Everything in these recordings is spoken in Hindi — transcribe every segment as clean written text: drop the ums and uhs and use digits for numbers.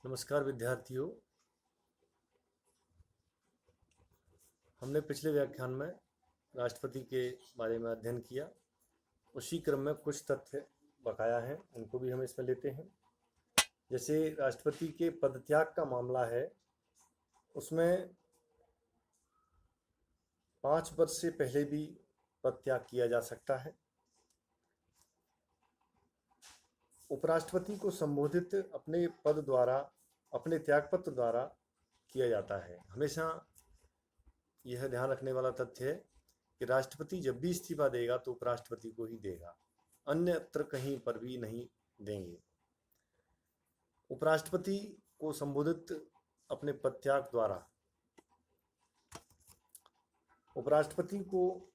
नमस्कार विद्यार्थियों। हमने पिछले व्याख्यान में राष्ट्रपति के बारे में अध्ययन किया। उसी क्रम में कुछ तथ्य बकाया हैं, उनको भी हम इसमें लेते हैं। जैसे राष्ट्रपति के पदत्याग का मामला है, उसमें 5 वर्ष से पहले भी पदत्याग किया जा सकता है। उपराष्ट्रपति को संबोधित अपने पद द्वारा, अपने त्यागपत्र द्वारा किया जाता है। हमेशा यह ध्यान रखने वाला तथ्य है कि राष्ट्रपति जब भी इस्तीफा देगा तो उपराष्ट्रपति को ही देगा, अन्यत्र कहीं पर भी नहीं देंगे। उपराष्ट्रपति को संबोधित अपने पदत्याग द्वारा उपराष्ट्रपति को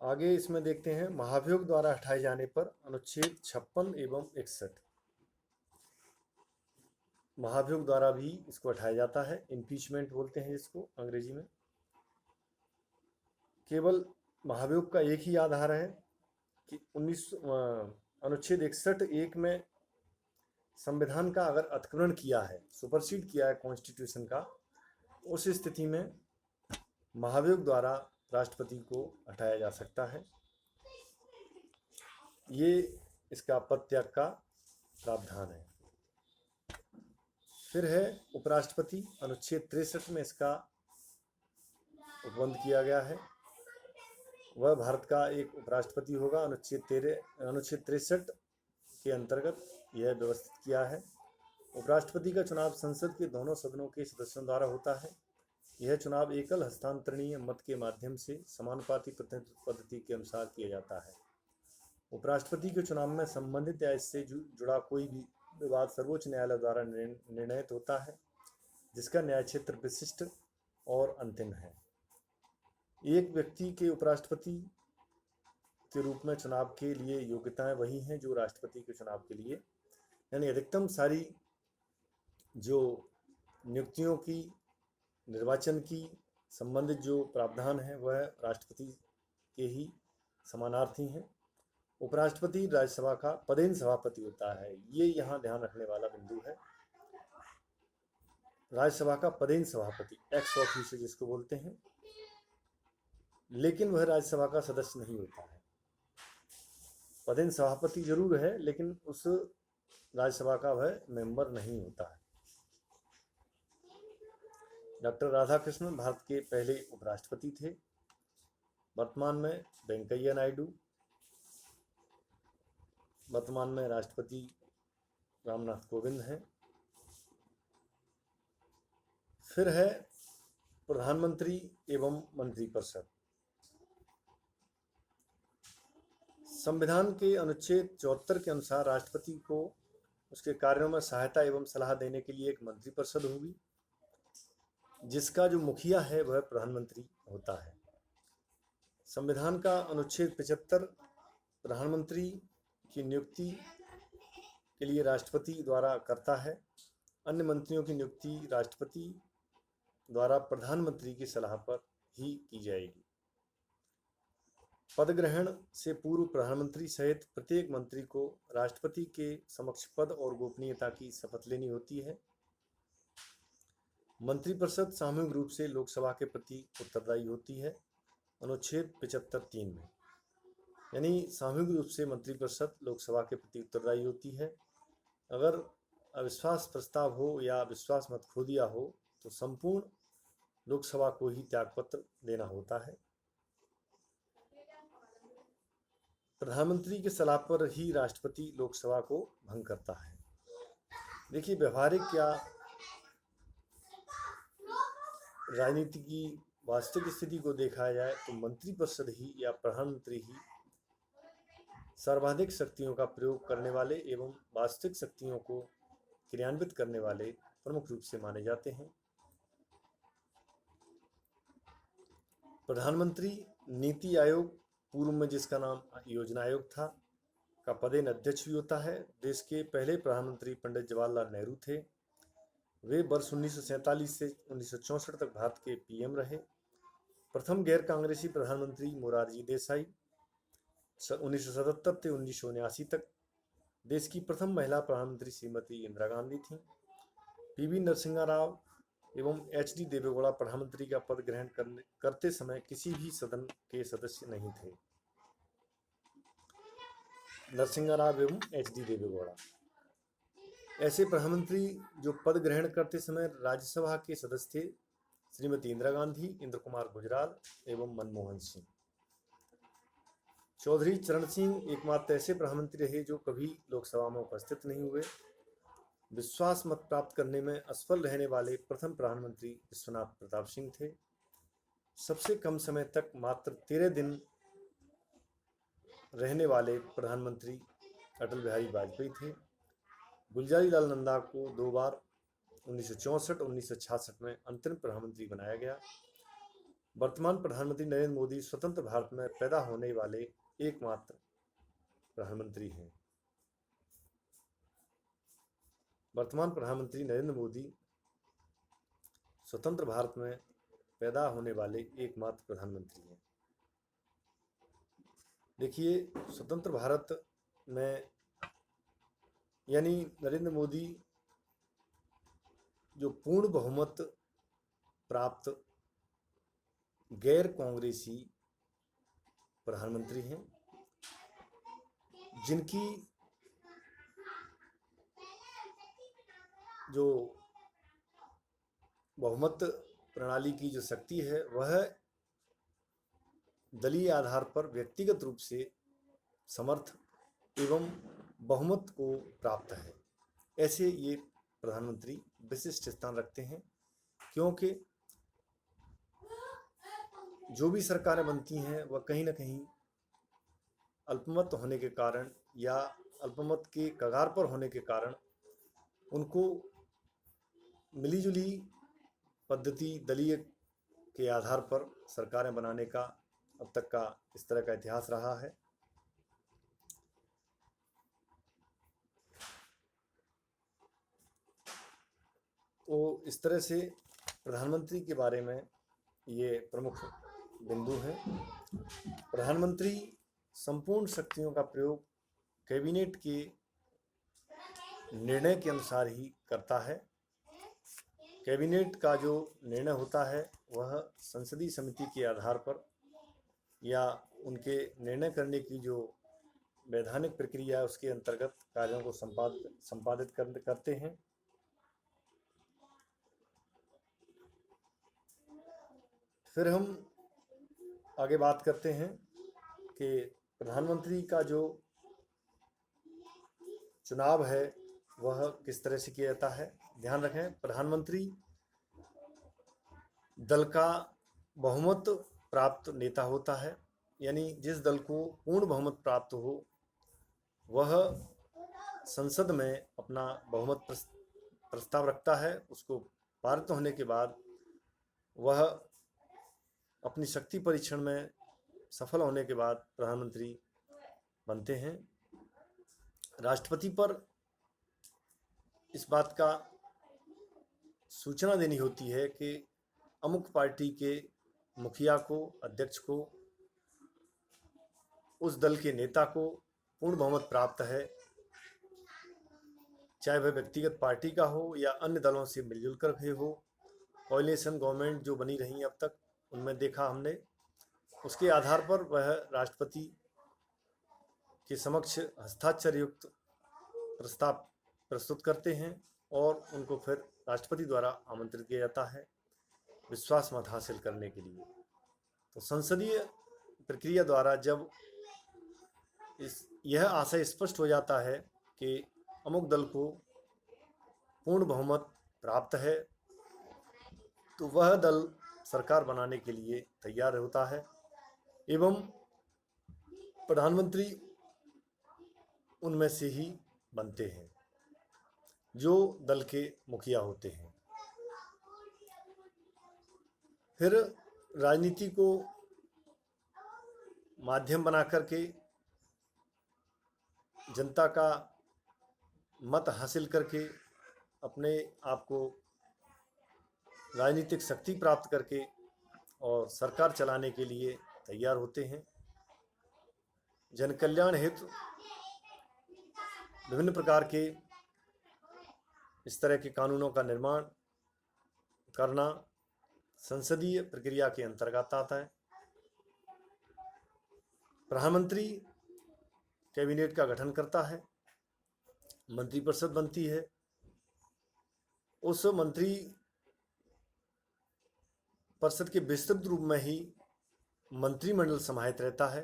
आगे इसमें देखते हैं। महाभियोग द्वारा हटाए जाने पर अनुच्छेद 56 एवं 61, महाभियोग द्वारा भी इसको हटाया जाता है। इम्पीचमेंट बोलते हैं इसको अंग्रेजी में। केवल महाभियोग का एक ही आधार है कि अनुच्छेद 61(1) में संविधान का अगर अतिक्रमण किया है, सुपरसीड किया है कॉन्स्टिट्यूशन का, उस स्थिति में महाभियोग द्वारा राष्ट्रपति को हटाया जा सकता है। ये इसका पदत्याग का प्रावधान है। फिर है उपराष्ट्रपति, अनुच्छेद 63 में इसका उपबंध किया गया है। वह भारत का एक उपराष्ट्रपति होगा। अनुच्छेद 63 के अंतर्गत यह व्यवस्थित किया है। उपराष्ट्रपति का चुनाव संसद के दोनों सदनों के सदस्यों द्वारा होता है। यह चुनाव एकल हस्तांतरणीय मत के माध्यम से समानुपाती प्रतिनिधित्व पद्धति के अनुसार किया जाता है। उपराष्ट्रपति के चुनाव में संबंधित या इससे जुड़ा कोई भी विवाद सर्वोच्च न्यायालय द्वारा निर्णित होता है, जिसका न्याय क्षेत्र विशिष्ट और अंतिम है। एक व्यक्ति के उपराष्ट्रपति के रूप में चुनाव के लिए योग्यताएं वही हैं जो राष्ट्रपति के चुनाव के लिए, यानी अधिकतम सारी जो नियुक्तियों की, निर्वाचन की संबंधित जो प्रावधान है वह राष्ट्रपति के ही समानार्थी हैं। उपराष्ट्रपति राज्यसभा का पदेन सभापति होता है। ये यहाँ ध्यान रखने वाला बिंदु है। राज्यसभा का पदेन सभापति, एक्स ऑफिशियो जिसको बोलते हैं, लेकिन वह राज्यसभा का सदस्य नहीं होता है। पदेन सभापति जरूर है, लेकिन उस राज्यसभा का वह मेंबर नहीं होता है। डॉक्टर राधाकृष्णन भारत के पहले उपराष्ट्रपति थे। वर्तमान में वेंकैया नायडू, वर्तमान में राष्ट्रपति रामनाथ कोविंद हैं। फिर है प्रधानमंत्री एवं मंत्रिपरिषद। संविधान के अनुच्छेद 74 के अनुसार राष्ट्रपति को उसके कार्यों में सहायता एवं सलाह देने के लिए एक मंत्रिपरिषद होगी, जिसका जो मुखिया है वह प्रधानमंत्री होता है। संविधान का अनुच्छेद 75 प्रधानमंत्री की नियुक्ति के लिए राष्ट्रपति द्वारा करता है। अन्य मंत्रियों की नियुक्ति राष्ट्रपति द्वारा प्रधानमंत्री की सलाह पर ही की जाएगी। पद ग्रहण से पूर्व प्रधानमंत्री सहित प्रत्येक मंत्री को राष्ट्रपति के समक्ष पद और गोपनीयता की शपथ लेनी होती है। मंत्रिपरिषद सामूहिक रूप से लोकसभा के प्रति उत्तरदायी होती है, अनुच्छेद 75(3) में। यानी सामूहिक रूप से मंत्रिपरिषद लोकसभा के प्रति उत्तरदायी होती है। अगर अविश्वास प्रस्ताव हो या विश्वास मत खो दिया हो तो संपूर्ण लोकसभा को ही त्यागपत्र देना होता है। प्रधानमंत्री की सलाह पर ही राष्ट्रपति लोकसभा को भंग करता है। देखिए, व्यवहारिक या राजनीति की वास्तविक स्थिति को देखा जाए तो मंत्रिपरिषद ही या प्रधानमंत्री ही सर्वाधिक शक्तियों का प्रयोग करने वाले एवं वास्तविक शक्तियों को क्रियान्वित करने वाले प्रमुख रूप से माने जाते हैं। प्रधानमंत्री नीति आयोग, पूर्व में जिसका नाम योजना आयोग था, का पदेन अध्यक्ष भी होता है। देश के पहले प्रधानमंत्री पंडित जवाहरलाल नेहरू थे। वे वर्ष 1947 से 1964 तक भारत के पीएम रहे। प्रथम गैर कांग्रेसी प्रधानमंत्री मोरारजी देसाई 1977 से 1979 तक देश की प्रथम महिला प्रधानमंत्री श्रीमती इंदिरा गांधी थीं। पीवी नरसिम्हा राव एवं एचडी देवेगौड़ा प्रधानमंत्री का पद ग्रहण करते समय किसी भी सदन के सदस्य नहीं थे। नरसिम्हा राव एवं एचडी देवेगौड़ा ऐसे प्रधानमंत्री जो पद ग्रहण करते समय राज्यसभा के सदस्य थे श्रीमती इंदिरा गांधी, इंद्र कुमार गुजराल एवं मनमोहन सिंह। चौधरी चरण सिंह एकमात्र ऐसे प्रधानमंत्री रहे जो कभी लोकसभा में उपस्थित नहीं हुए। विश्वास मत प्राप्त करने में असफल रहने वाले प्रथम प्रधानमंत्री विश्वनाथ प्रताप सिंह थे। सबसे कम समय तक मात्र 13 दिन रहने वाले प्रधानमंत्री अटल बिहारी वाजपेयी थे। गुलजारी लाल नंदा को 2 बार 1964 और 1966 में अंतरिम प्रधानमंत्री बनाया गया। वर्तमान प्रधानमंत्री नरेंद्र मोदी स्वतंत्र भारत में पैदा होने वाले एकमात्र प्रधानमंत्री हैं। वर्तमान प्रधानमंत्री नरेंद्र मोदी स्वतंत्र भारत में पैदा होने वाले एकमात्र प्रधानमंत्री हैं। देखिए, स्वतंत्र भारत में यानी नरेंद्र मोदी जो पूर्ण बहुमत प्राप्त गैर कांग्रेसी प्रधानमंत्री हैं, जिनकी जो बहुमत प्रणाली की जो शक्ति है वह दलीय आधार पर व्यक्तिगत रूप से समर्थ एवं बहुमत को प्राप्त है। ऐसे ये प्रधानमंत्री विशिष्ट स्थान रखते हैं, क्योंकि जो भी सरकारें बनती हैं वह कहीं ना कहीं अल्पमत होने के कारण या अल्पमत के कगार पर होने के कारण उनको मिलीजुली पद्धति दलीय के आधार पर सरकारें बनाने का अब तक का इस तरह का इतिहास रहा है। तो इस तरह से प्रधानमंत्री के बारे में ये प्रमुख बिंदु हैं। प्रधानमंत्री संपूर्ण शक्तियों का प्रयोग कैबिनेट के निर्णय के अनुसार ही करता है। कैबिनेट का जो निर्णय होता है वह संसदीय समिति के आधार पर या उनके निर्णय करने की जो वैधानिक प्रक्रिया है उसके अंतर्गत कार्यों को संपादित करते हैं। फिर हम आगे बात करते हैं कि प्रधानमंत्री का जो चुनाव है वह किस तरह से किया जाता है। ध्यान रखें, प्रधानमंत्री दल का बहुमत प्राप्त नेता होता है, यानी जिस दल को पूर्ण बहुमत प्राप्त हो वह संसद में अपना बहुमत प्रस्ताव रखता है। उसको पारित होने के बाद वह अपनी शक्ति परीक्षण में सफल होने के बाद प्रधानमंत्री बनते हैं। राष्ट्रपति पर इस बात का सूचना देनी होती है कि अमुक पार्टी के मुखिया को, अध्यक्ष को, उस दल के नेता को पूर्ण बहुमत प्राप्त है, चाहे वह व्यक्तिगत पार्टी का हो या अन्य दलों से मिलजुल कर के हो। कोalition गवर्नमेंट जो बनी रही अब तक उनमें देखा हमने, उसके आधार पर वह राष्ट्रपति के समक्ष हस्ताक्षर युक्त प्रस्ताव प्रस्तुत करते हैं और उनको फिर राष्ट्रपति द्वारा आमंत्रित किया जाता है विश्वास मत हासिल करने के लिए। तो संसदीय प्रक्रिया द्वारा जब यह आशय स्पष्ट हो जाता है कि अमुक दल को पूर्ण बहुमत प्राप्त है, तो वह दल सरकार बनाने के लिए तैयार होता है एवं प्रधानमंत्री उनमें से ही बनते हैं जो दल के मुखिया होते हैं। फिर राजनीति को माध्यम बना करके जनता का मत हासिल करके अपने आप को राजनीतिक शक्ति प्राप्त करके और सरकार चलाने के लिए तैयार होते हैं। जन कल्याण हेतु विभिन्न प्रकार के इस तरह के कानूनों का निर्माण करना संसदीय प्रक्रिया के अंतर्गत आता है। प्रधानमंत्री कैबिनेट का गठन करता है, मंत्रिपरिषद बनती है, उस मंत्री परिषद के विस्तृत रूप में ही मंत्रिमंडल समाहित रहता है,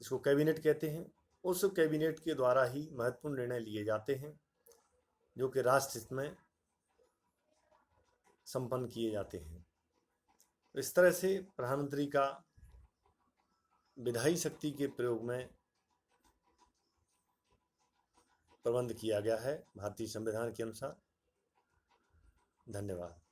जिसको कैबिनेट कहते हैं। उस कैबिनेट के द्वारा ही महत्वपूर्ण निर्णय लिए जाते हैं जो कि राष्ट्र हित में संपन्न किए जाते हैं। इस तरह से प्रधानमंत्री का विधायी शक्ति के प्रयोग में प्रबंध किया गया है भारतीय संविधान के अनुसार। धन्यवाद।